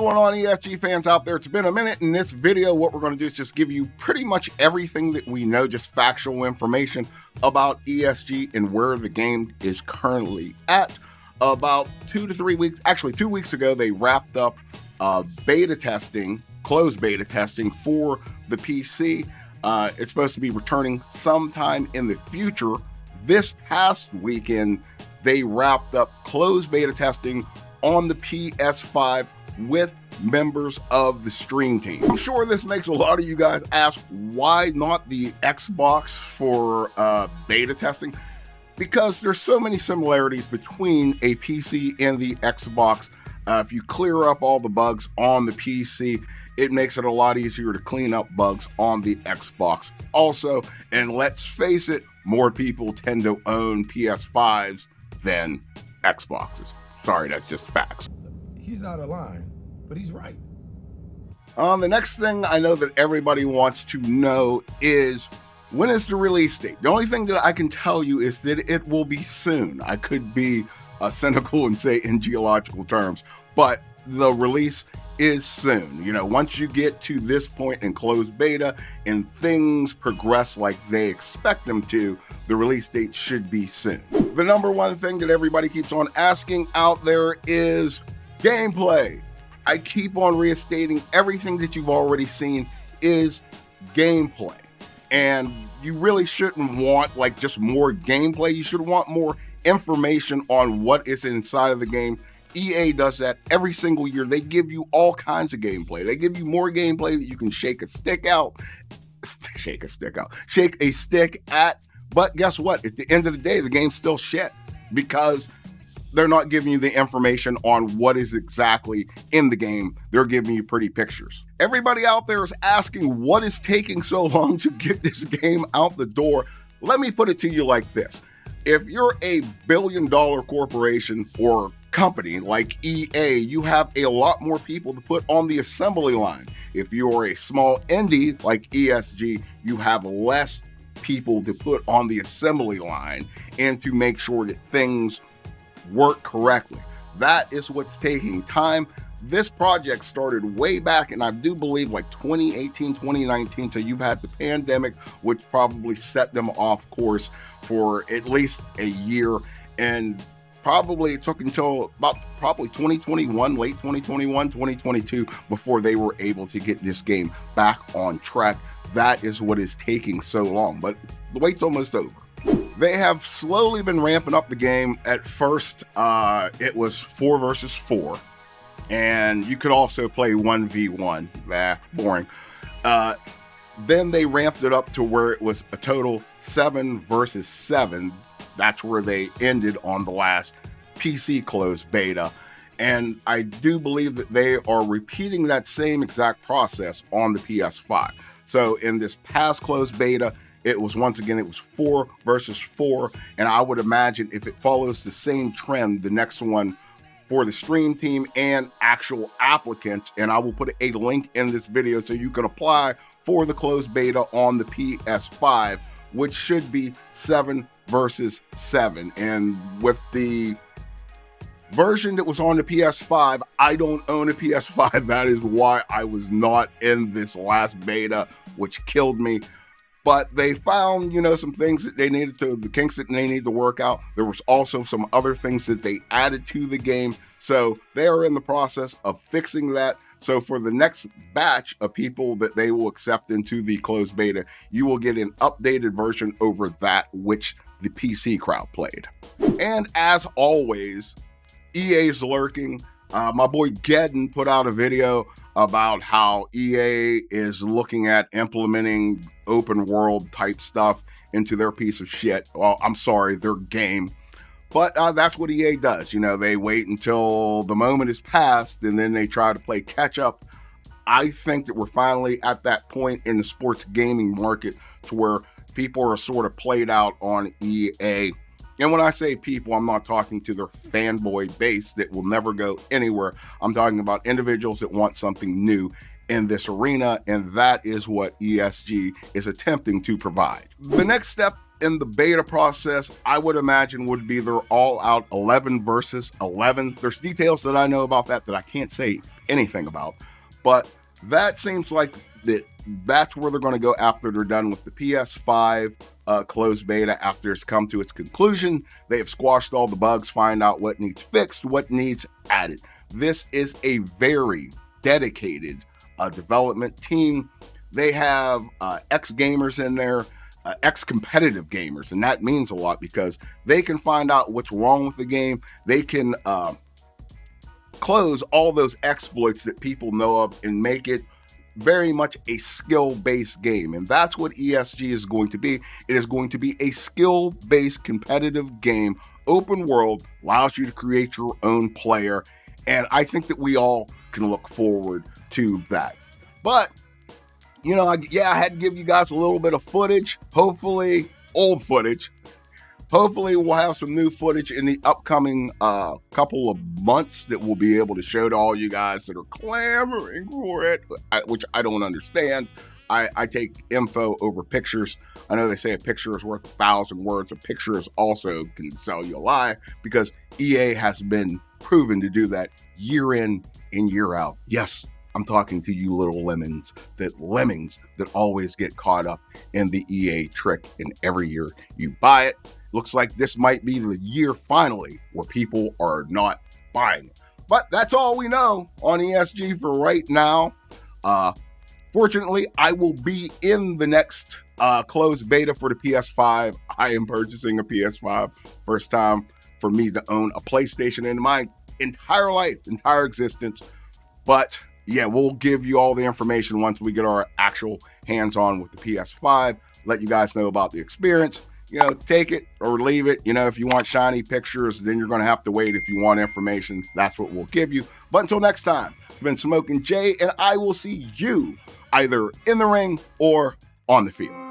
going on, ESG fans out there? It's been a minute. In this video, what we're going to do is just give you pretty much everything that we know, just factual information about ESG and where the game is currently at. About 2 to 3 weeks, actually 2 weeks ago, they wrapped up beta testing, closed beta testing for the PC. It's supposed to be returning sometime in the future. This past weekend, they wrapped up closed beta testing on the PS5 with members of the stream team. I'm sure this makes a lot of you guys ask, why not the Xbox for beta testing? Because there's so many similarities between a PC and the Xbox. If you clear up all the bugs on the PC, it makes it a lot easier to clean up bugs on the Xbox also. And let's face it, more people tend to own PS5s than Xboxes. Sorry, that's just facts. He's out of line, but he's right. The next thing I know that everybody wants to know is, when is the release date? The only thing that I can tell you is that it will be soon. I could be cynical and say in geological terms, but the release is soon. You know, once you get to this point in closed beta and things progress like they expect them to, the release date should be soon. The number one thing that everybody keeps on asking out there is gameplay. I keep on restating everything that you've already seen is gameplay. And you really shouldn't want like just more gameplay. You should want more information on what is inside of the game. EA does that every single year. They give you all kinds of gameplay. They give you more gameplay that you can shake a stick at. But guess what? At the end of the day, the game's still shit because they're not giving you the information on what is exactly in the game. They're giving you pretty pictures. Everybody out there is asking, what is taking so long to get this game out the door? Let me put it to you like this. If you're a billion-dollar corporation or company like EA, you have a lot more people to put on the assembly line. If you're a small indie like ESG, you have less people to put on the assembly line and to make sure that things work correctly. That is what's taking time. This project started way back, and I do believe like 2018, 2019. So you've had the pandemic, which probably set them off course for at least a year. And probably it took until about probably 2021, late 2021, 2022, before they were able to get this game back on track. That is what is taking so long, but the wait's almost over. They have slowly been ramping up the game. At first, it was 4 versus 4, and you could also play 1v1. Boring. Then they ramped it up to where it was a total 7 versus 7. That's where they ended on the last PC closed beta. And I do believe that they are repeating that same exact process on the PS5. So in this past closed beta, it was 4 versus 4. And I would imagine if it follows the same trend, the next one for the stream team and actual applicants, and I will put a link in this video so you can apply for the closed beta on the PS5, which should be 7 versus 7. And with the version that was on the PS5, I don't own a PS5. That is why I was not in this last beta, which killed me. But they found, some things that they needed to, the kinks that they needed to work out. There was also some other things that they added to the game. So they are in the process of fixing that. So for the next batch of people that they will accept into the closed beta, you will get an updated version over that which the PC crowd played. And as always, EA's lurking. My boy Gedden put out a video about how EA is looking at implementing open world type stuff into their piece of shit. Well, I'm sorry, their game. But that's what EA does. They wait until the moment is passed and then they try to play catch up. I think that we're finally at that point in the sports gaming market to where people are sort of played out on EA. And when I say people, I'm not talking to their fanboy base that will never go anywhere. I'm talking about individuals that want something new in this arena, and that is what ESG is attempting to provide. The next step in the beta process, I would imagine, would be their all-out 11 versus 11. There's details that I know about that I can't say anything about. But that seems like that's where they're going to go after they're done with the PS5 closed beta. After it's come to its conclusion, they have squashed all the bugs, find out what needs fixed, what needs added. This is a very dedicated development team. They have ex-gamers in there, ex-competitive gamers, and that means a lot because they can find out what's wrong with the game. They can close all those exploits that people know of and make it very much a skill-based game. And that's what ESG is going to be. It is going to be a skill-based competitive game, open world, allows you to create your own player. And I think that we all can look forward to that. But, you know, I had to give you guys a little bit of footage, hopefully old footage. Hopefully we'll have some new footage in the upcoming couple of months that we'll be able to show to all you guys that are clamoring for it, which I don't understand. I take info over pictures. I know they say a picture is worth 1,000 words. A picture is also can sell you a lie because EA has been proven to do that year in and year out. Yes, I'm talking to you little lemmings that always get caught up in the EA trick, and every year you buy it. Looks like this might be the year finally where people are not buying it. But that's all we know on ESG for right now. Fortunately, I will be in the next closed beta for the PS5. I am purchasing a PS5. First time for me to own a PlayStation in my entire life, entire existence. But yeah, we'll give you all the information once we get our actual hands-on with the PS5. Let you guys know about the experience. You know, take it or leave it. You know, if you want shiny pictures, then you're going to have to wait. If you want information, that's what we'll give you. But until next time, it's been Smoking Jay, and I will see you either in the ring or on the field.